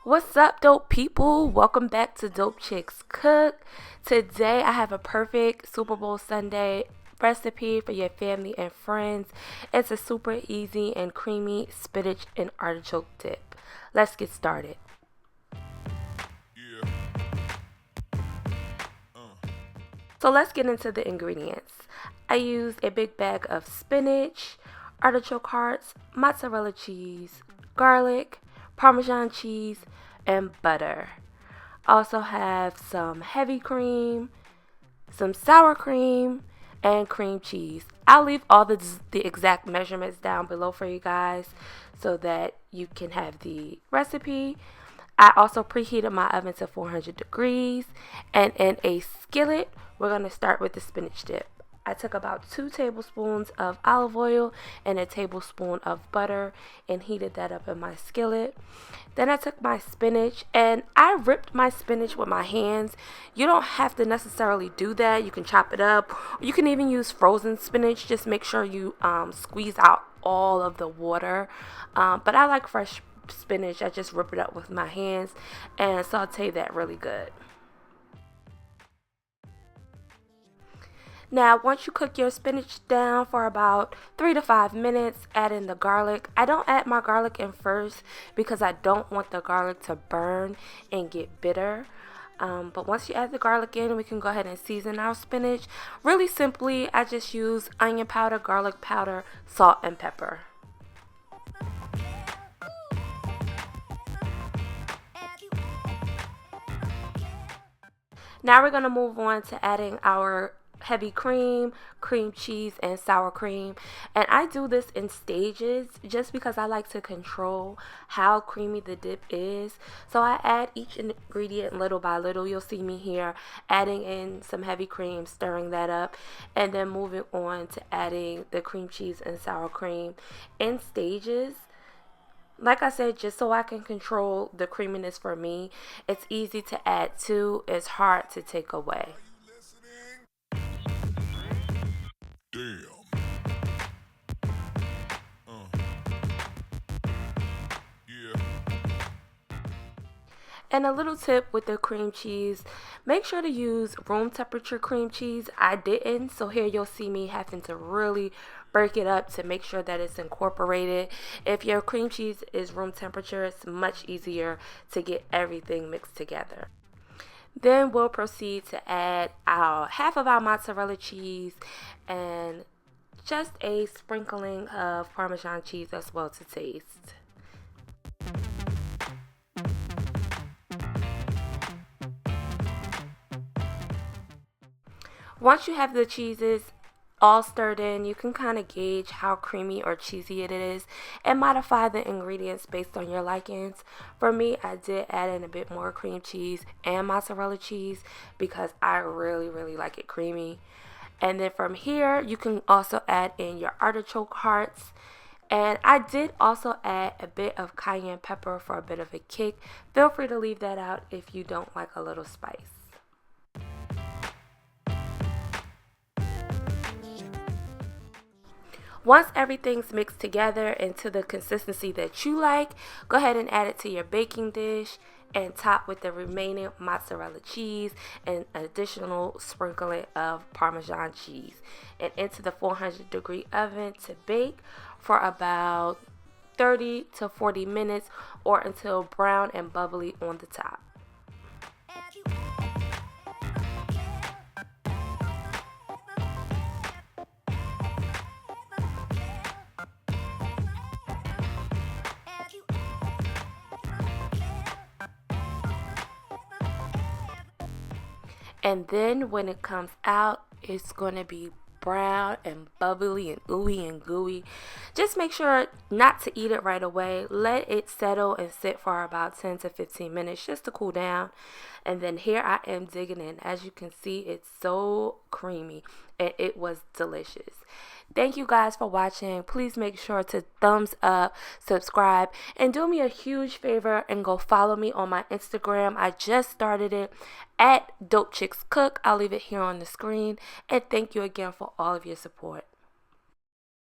What's up, dope people? Welcome back to Dope Chicks Cook. Today I have a perfect Super Bowl Sunday recipe for your family and friends. It's a super easy and creamy spinach and artichoke dip. Let's get started. So let's get into the ingredients. I used a big bag of spinach, artichoke hearts, mozzarella cheese, garlic, Parmesan cheese, and butter. Also have some heavy cream, some sour cream, and cream cheese. I'll leave all the exact measurements down below for you guys so that you can have the recipe. I also preheated my oven to 400 degrees, and in a skillet we're going to start with the spinach dip. I took about 2 tablespoons of olive oil and a tablespoon of butter and heated that up in my skillet. Then I took my spinach and I ripped my spinach with my hands. You don't have to necessarily do that. You can chop it up. You can even use frozen spinach. Just make sure you squeeze out all of the water. But I like fresh spinach. I just rip it up with my hands and saute that really good. Now, once you cook your spinach down for about 3 to 5 minutes, add in the garlic. I don't add my garlic in first because I don't want the garlic to burn and get bitter. But once you add the garlic in, we can go ahead and season our spinach. Really simply, I just use onion powder, garlic powder, salt, and pepper. Now we're going to move on to adding our heavy cream, cream cheese, and sour cream. And I do this in stages just because I like to control how creamy the dip is. So I add each ingredient little by little. You'll see me here adding in some heavy cream, stirring that up, and then moving on to adding the cream cheese and sour cream in stages. Like I said, just so I can control the creaminess for me. It's easy to add to, it's hard to take away. Damn. Yeah. And a little tip with the cream cheese, make sure to use room temperature cream cheese. I didn't, so here you'll see me having to really break it up to make sure that it's incorporated. If your cream cheese is room temperature, it's much easier to get everything mixed together. Then we'll proceed to add our half of our mozzarella cheese and just a sprinkling of Parmesan cheese as well to taste. Once you have the cheeses all stirred in, you can kind of gauge how creamy or cheesy it is and modify the ingredients based on your likings. For me, I did add in a bit more cream cheese and mozzarella cheese because I really like it creamy. And then from here, you can also add in your artichoke hearts. And I did also add a bit of cayenne pepper for a bit of a kick. Feel free to leave that out if you don't like a little spice. Once everything's mixed together into the consistency that you like, go ahead and add it to your baking dish and top with the remaining mozzarella cheese and an additional sprinkling of Parmesan cheese and into the 400 degree oven to bake for about 30 to 40 minutes or until brown and bubbly on the top. And then when it comes out, it's going to be brown and bubbly and ooey and gooey. Just make sure not to eat it right away. Let it settle and sit for about 10 to 15 minutes just to cool down. And then here I am digging in. As you can see, it's so creamy and it was delicious. Thank you guys for watching. Please make sure to thumbs up, subscribe, and do me a huge favor and go follow me on my Instagram. I just started it at Dope Chicks Cook. I'll leave it here on the screen. And thank you again for all of your support.